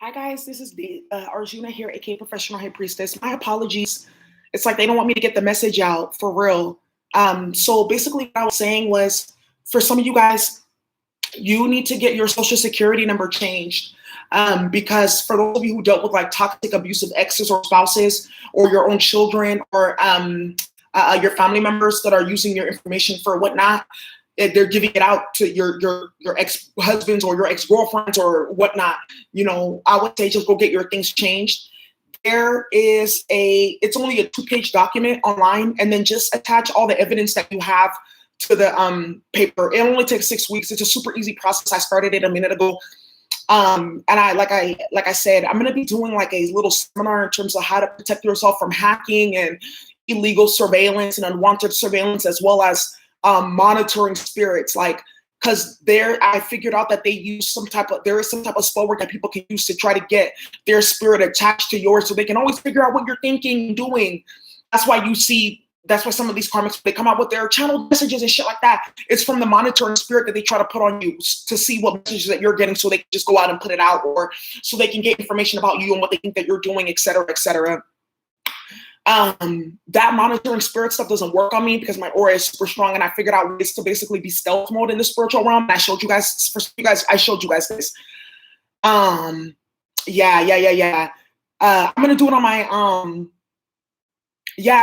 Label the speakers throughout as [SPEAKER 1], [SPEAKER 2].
[SPEAKER 1] Hi guys, this is the Arjuna here, aka Professional High Priestess. My apologies. It's like they don't want me to get the message out for real. So basically, what I was saying was, for some of you guys, you need to get your social security number changed. Because for those of you who dealt with like toxic, abusive exes or spouses, or your own children, or your family members that are using your information for whatnot, they're giving it out to your ex-husbands or your ex-girlfriends or whatnot. I would say just go get your things changed. It's only a 2-page document online, and then just attach all the evidence that you have to the paper. It only takes 6 weeks. It's a super easy process. I started it a minute ago. And like I said, I'm gonna be doing like a little seminar in terms of how to protect yourself from hacking and illegal surveillance and unwanted surveillance, as well as monitoring spirits. Like, because I figured out that there is some type of spell work that people can use to try to get their spirit attached to yours, so they can always figure out what you're thinking and doing. That's why some of these karmics, they come out with their channel messages and shit like that. It's from the monitoring spirit that they try to put on you to see what messages that you're getting, so they can just go out and put it out, or so they can get information about you and what they think that you're doing, et cetera, et cetera. That monitoring spirit stuff doesn't work on me because my aura is super strong, and I figured out ways to basically be stealth mode in the spiritual realm. I showed you guys this. Yeah. I'm gonna do it on my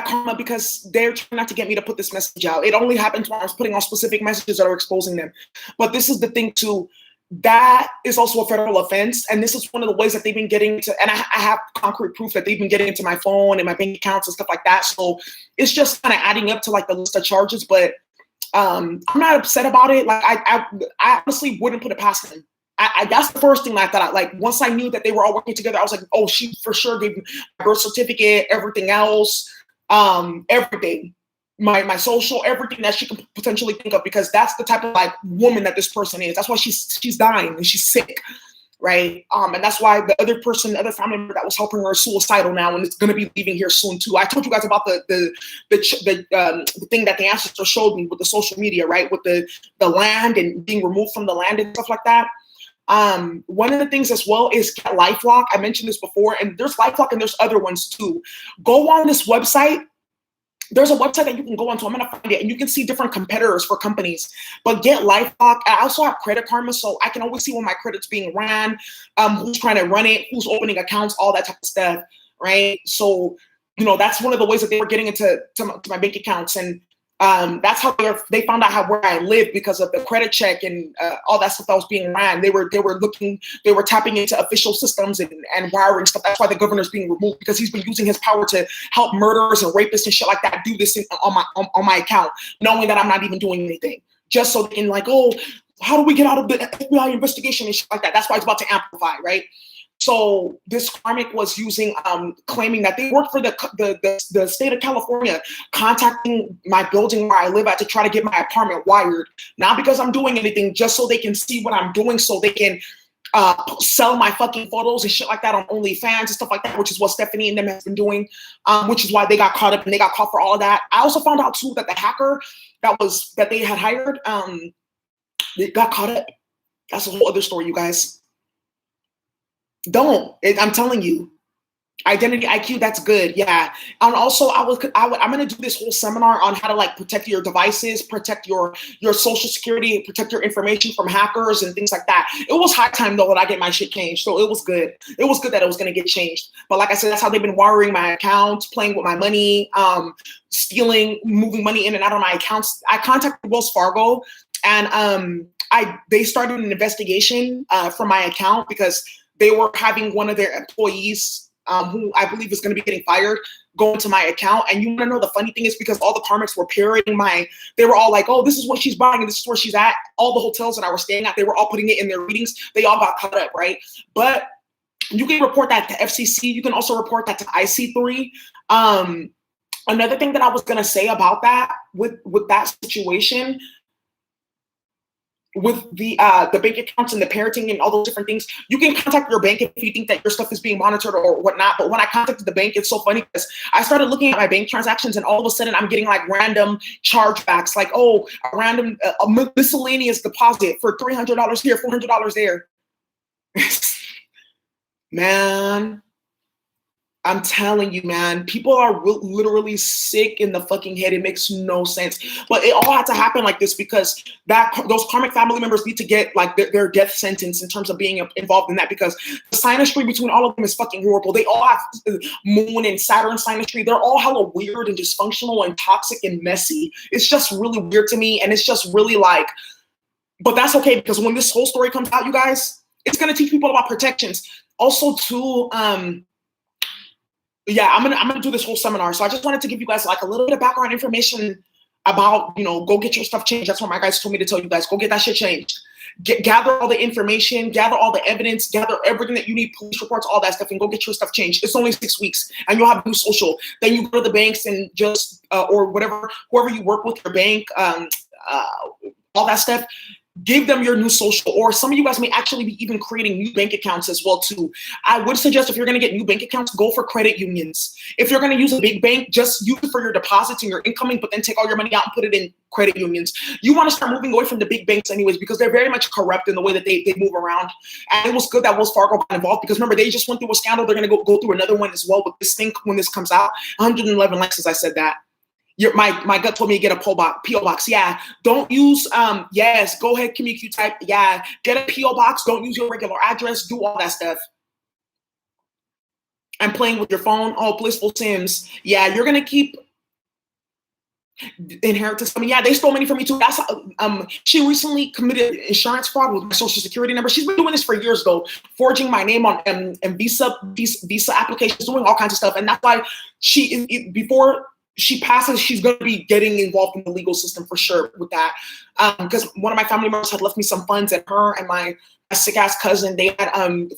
[SPEAKER 1] karma, because they're trying not to get me to put this message out. It only happens when I was putting on specific messages that are exposing them. But this is the thing too. That is also a federal offense, and this is one of the ways that they've been getting to, and I have concrete proof that they've been getting into my phone and my bank accounts and stuff like that. So it's just kind of adding up to like the list of charges, but I'm not upset about it. Like I honestly wouldn't put it past them. That's the first thing I thought. Like, once I knew that they were all working together, I was like, oh, she for sure gave me my birth certificate, everything else, everything. My social, everything that she can potentially think of, because that's the type of like woman that this person is. That's why she's dying and she's sick, right? And that's why the other family member that was helping her is suicidal now, and it's gonna be leaving here soon too. I told you guys about the thing that the ancestor showed me with the social media, right? With the land and being removed from the land and stuff like that. One of the things as well is get LifeLock. I mentioned this before, and there's LifeLock and there's other ones too. Go on this website. There's a website that you can go on to. I'm going to find it, and you can see different competitors for companies. But get LifeLock. I also have Credit Karma, so I can always see when my credit's being ran, who's trying to run it, who's opening accounts, all that type of stuff, right? So, that's one of the ways that they were getting into my bank accounts, and that's how they found out where I live, because of the credit check and all that stuff that was being ran. They were tapping into official systems and wiring stuff. That's why the governor's being removed, because he's been using his power to help murderers and rapists and shit like that do this on my account, knowing that I'm not even doing anything, just so they can like, oh, how do we get out of the FBI investigation and shit like that. That's why it's about to amplify, right? So this karmic was claiming that they worked for the state of California, contacting my building where I live at to try to get my apartment wired. Not because I'm doing anything, just so they can see what I'm doing, so they can sell my fucking photos and shit like that on OnlyFans and stuff like that, which is what Stephanie and them has been doing, which is why they got caught up and they got caught for all of that. I also found out too that the hacker that they had hired, they got caught up. That's a whole other story, you guys. I'm telling you, identity IQ, that's good. Yeah. And also I'm going to do this whole seminar on how to like protect your devices, protect your social security, protect your information from hackers and things like that. It was high time though that I get my shit changed. So it was good. It was good that it was going to get changed. But like I said, that's how they've been wiring my accounts, playing with my money, stealing, moving money in and out of my accounts. I contacted Wells Fargo, and they started an investigation for my account, because they were having one of their employees, who I believe is going to be getting fired, go into my account. And you want to know the funny thing is, because all the karmics were parroting they were all like, oh, this is what she's buying and this is where she's at. All the hotels that I was staying at, they were all putting it in their readings. They all got caught up, right? But you can report that to FCC. You can also report that to IC3. Another thing that I was going to say about that, with that situation, with the bank accounts and the parenting and all those different things, you can contact your bank if you think that your stuff is being monitored or whatnot. But when I contacted the bank, it's so funny, because I started looking at my bank transactions, and all of a sudden I'm getting like random chargebacks, like, oh, a random miscellaneous deposit for $300 here, $400 there. Man, I'm telling you, man, people are literally sick in the fucking head. It makes no sense. But it all had to happen like this because those karmic family members need to get like their death sentence in terms of being involved in that, because the synastry between all of them is fucking horrible. They all have Moon and Saturn synastry. They're all hella weird and dysfunctional and toxic and messy. It's just really weird to me. And it's just really like, but that's okay, because when this whole story comes out, you guys, it's going to teach people about protections. Also, too, yeah, I'm gonna do this whole seminar. So I just wanted to give you guys like a little bit of background information about, go get your stuff changed. That's what my guys told me to tell you guys. Go get that shit changed. Gather all the information, gather all the evidence, gather everything that you need, police reports, all that stuff, and go get your stuff changed. It's only 6 weeks, and you'll have new social. Then you go to the banks and just or whatever, whoever you work with, your bank, all that stuff. Give them your new social, or some of you guys may actually be even creating new bank accounts as well too. I would suggest if you're going to get new bank accounts, go for credit unions. If you're going to use a big bank, just use it for your deposits and your incoming, but then take all your money out and put it in credit unions. You want to start moving away from the big banks anyways, because they're very much corrupt in the way that they move around. And it was good that Wells Fargo got involved, because remember, they just went through a scandal. They're going to go through another one as well with this thing when this comes out. 111 likes as I said that. My gut told me to get a P.O. box. Yeah. Don't use, yes, go ahead, Kimmy Q type. Yeah. Get a P.O. box. Don't use your regular address. Do all that stuff. I'm playing with your phone. Oh, Blissful Sims. Yeah, you're going to keep inheritance. I mean, yeah, they stole money from me too. That's she recently committed insurance fraud with my social security number. She's been doing this for years though, forging my name on visa applications, doing all kinds of stuff. And that's why before she passes, she's going to be getting involved in the legal system for sure with that. Because one of my family members had left me some funds, and her and my sick ass cousin, they had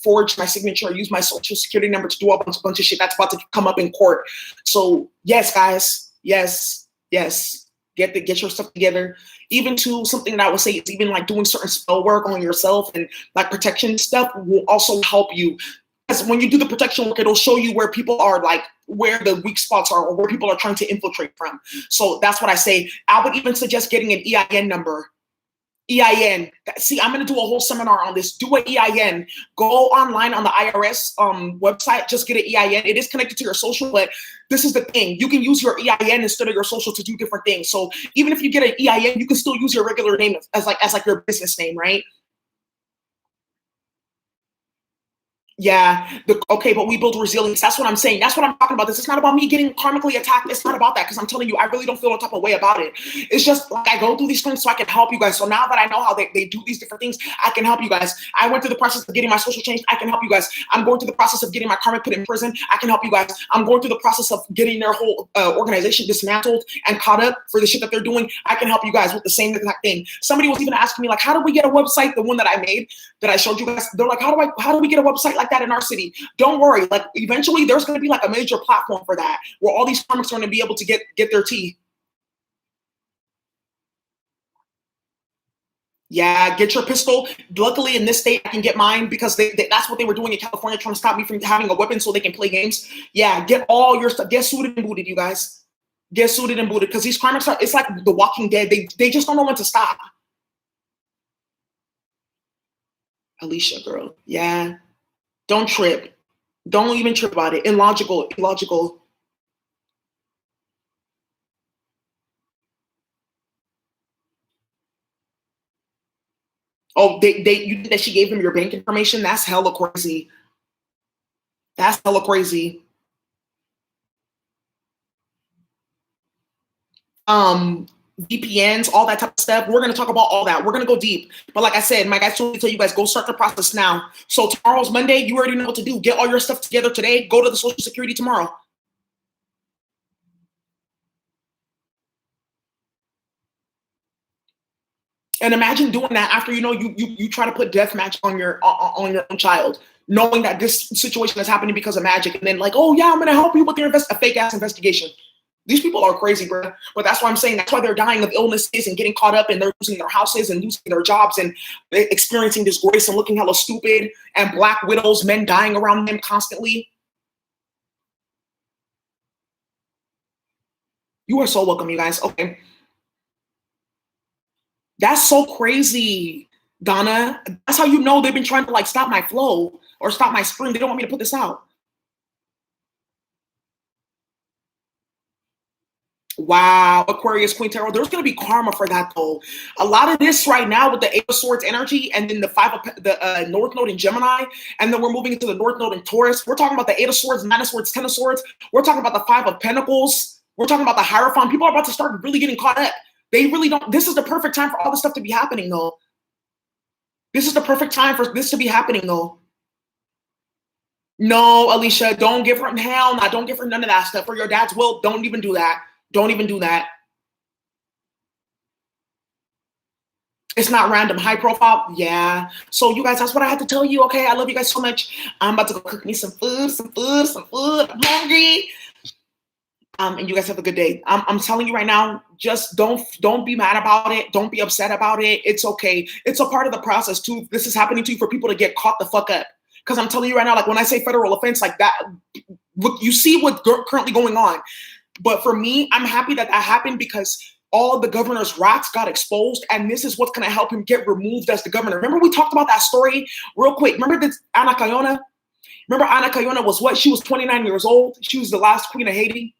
[SPEAKER 1] forged my signature, used my social security number to do a bunch of shit that's about to come up in court. So yes, guys, yes, get your stuff together. Even to something that I would say is even like doing certain spell work on yourself and like protection stuff will also help you. Because when you do the protection work, it'll show you where people are, like where the weak spots are, or where people are trying to infiltrate from. So that's what I say. I would even suggest getting an EIN number. EIN. See, I'm going to do a whole seminar on this. Do an EIN. Go online on the IRS website. Just get an EIN. It is connected to your social, but this is the thing. You can use your EIN instead of your social to do different things. So even if you get an EIN, you can still use your regular name as like your business name, right? Yeah. Okay, but we build resilience. That's what I'm saying. That's what I'm talking about. This is not about me getting karmically attacked. It's not about that, because I'm telling you, I really don't feel a type of way about it. It's just like I go through these things so I can help you guys. So now that I know how they do these different things, I can help you guys. I went through the process of getting my social changed. I can help you guys. I'm going through the process of getting my karmic put in prison. I can help you guys. I'm going through the process of getting their whole organization dismantled and caught up for the shit that they're doing. I can help you guys with the same exact thing. Somebody was even asking me, like, how do we get a website? The one that I made, that I showed you guys. They're like, how do we get a website like that in our city? Don't worry. Like eventually there's going to be like a major platform for that, where all these karmics are going to be able to get their tea. Yeah, get your pistol. Luckily in this state I can get mine, because that's what they were doing in California, trying to stop me from having a weapon so they can play games. Yeah, get all your stuff. Get suited and booted, you guys. Get suited and booted, because these karmics it's like The Walking Dead. They just don't know when to stop. Alicia, girl. Yeah. Don't trip. Don't even trip about it. Illogical. Oh, you that she gave him your bank information? That's hella crazy. That's hella crazy. VPNs, all that type of stuff. We're going to talk about all that. We're going to go deep. But like I said, my guys told me to tell you guys, go start the process now. So tomorrow's Monday. You already know what to do. Get all your stuff together today. Go to the Social Security tomorrow. And imagine doing that after you try to put death match on your own child, knowing that this situation is happening because of magic, and then like, oh yeah, I'm gonna help you with your a fake ass investigation. These people are crazy, bro. But that's why I'm saying that's why they're dying of illnesses and getting caught up, and they're losing their houses and losing their jobs and experiencing disgrace and looking hella stupid, and black widows, men dying around them constantly. You are so welcome, you guys. Okay. That's so crazy, Donna. That's how you know they've been trying to like stop my flow. or stop my spring. They don't want me to put this out. Wow, Aquarius, Queen Tarot. There's going to be karma for that, though. A lot of this right now with the Eight of Swords energy, and then the North Node in Gemini, and then we're moving into the North Node in Taurus. We're talking about the Eight of Swords, Nine of Swords, Ten of Swords. We're talking about the Five of Pentacles. We're talking about the Hierophant. People are about to start really getting caught up. They really don't. This is the perfect time for all this stuff to be happening, though. This is the perfect time for this to be happening, though. No, Alicia, don't give her hell. No, don't give her none of that stuff. For your dad's will, don't even do that. Don't even do that. It's not random. High profile. Yeah. So you guys, that's what I had to tell you. Okay. I love you guys so much. I'm about to go cook me some food. I'm hungry. And you guys have a good day. I'm telling you right now, just don't be mad about it. Don't be upset about it. It's okay. It's a part of the process too. This is happening to you for people to get caught the fuck up. Because I'm telling you right now, like when I say federal offense like that, look, you see what's currently going on. But for me, I'm happy that that happened because all of the governor's rats got exposed, and this is what's going to help him get removed as the governor. Remember we talked about that story real quick. Remember this Ana Cayona? Remember Ana Cayona was what? She was 29 years old. She was the last queen of Haiti.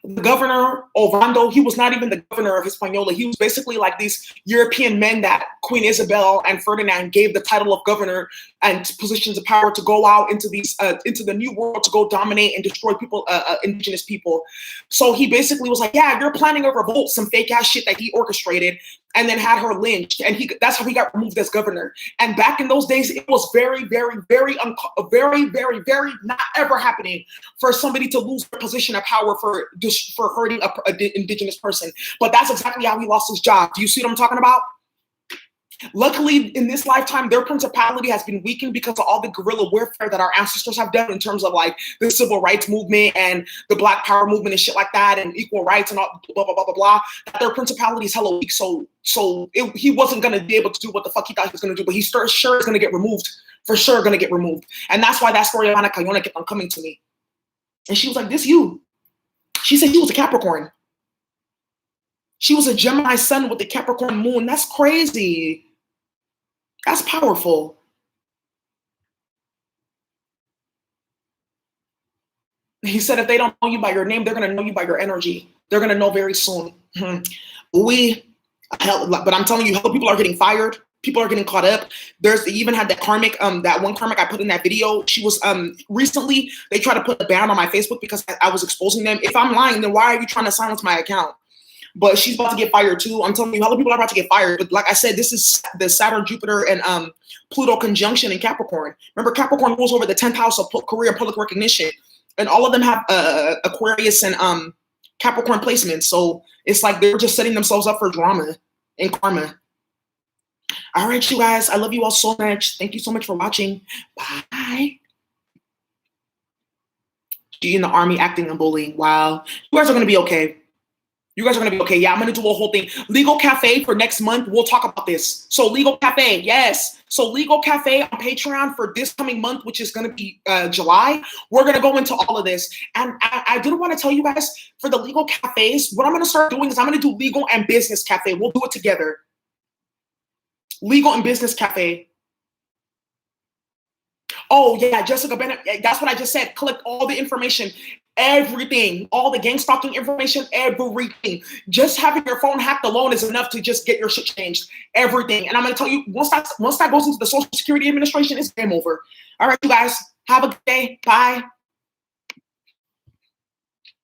[SPEAKER 1] The governor, Ovando, he was not even the governor of Hispaniola. He was basically like these European men that Queen Isabel and Ferdinand gave the title of governor and positions of power to go out into these into the new world to go dominate and destroy people, indigenous people. So he basically was like, yeah, you're planning a revolt, some fake ass shit that he orchestrated, and then had her lynched. And that's how he got removed as governor. And back in those days, it was very, very, very not ever happening for somebody to lose their position of power for hurting an indigenous person. But that's exactly how he lost his job. Do you see what I'm talking about? Luckily, in this lifetime, their principality has been weakened because of all the guerrilla warfare that our ancestors have done in terms of like the civil rights movement and the Black Power movement and shit like that, and equal rights and all blah blah blah blah blah. Their principality is hella weak, so he wasn't gonna be able to do what the fuck he thought he was gonna do, but he sure is gonna get removed, for sure gonna get removed, and that's why that story of Ana Cayona kept on coming to me, and she was like, "This you?" She said she was a Capricorn. She was a Gemini sun with the Capricorn moon. That's crazy. That's powerful. He said if they don't know you by your name, they're going to know you by your energy. They're going to know very soon. But I'm telling you, people are getting fired. People are getting caught up. They even had that karmic, that one karmic I put in that video. She was, recently, they tried to put a ban on my Facebook because I was exposing them. If I'm lying, then why are you trying to silence my account? But she's about to get fired too. I'm telling you, other people are about to get fired. But like I said, this is the Saturn, Jupiter, and Pluto conjunction in Capricorn. Remember, Capricorn rules over the 10th house of career and public recognition. And all of them have Aquarius and Capricorn placements. So it's like they're just setting themselves up for drama and karma. All right, you guys. I love you all so much. Thank you so much for watching. Bye. She in the army acting and bullying. Wow. You guys are going to be okay. You guys are going to be okay. Yeah, I'm going to do a whole thing. Legal Cafe for next month. We'll talk about this. So Legal Cafe, yes. So Legal Cafe on Patreon for this coming month, which is going to be July. We're going to go into all of this. And I didn't want to tell you guys, for the Legal Cafes, what I'm going to start doing is I'm going to do Legal and Business Cafe. We'll do it together. Legal and Business Cafe. Oh, yeah, Jessica Bennett. That's what I just said. Collect all the information. Everything, all the gang stalking information, everything. Just having your phone hacked alone is enough to just get your shit changed. Everything. And I'm going to tell you, once that goes into the Social Security Administration, it's game over. All right, you guys, have a good day. Bye.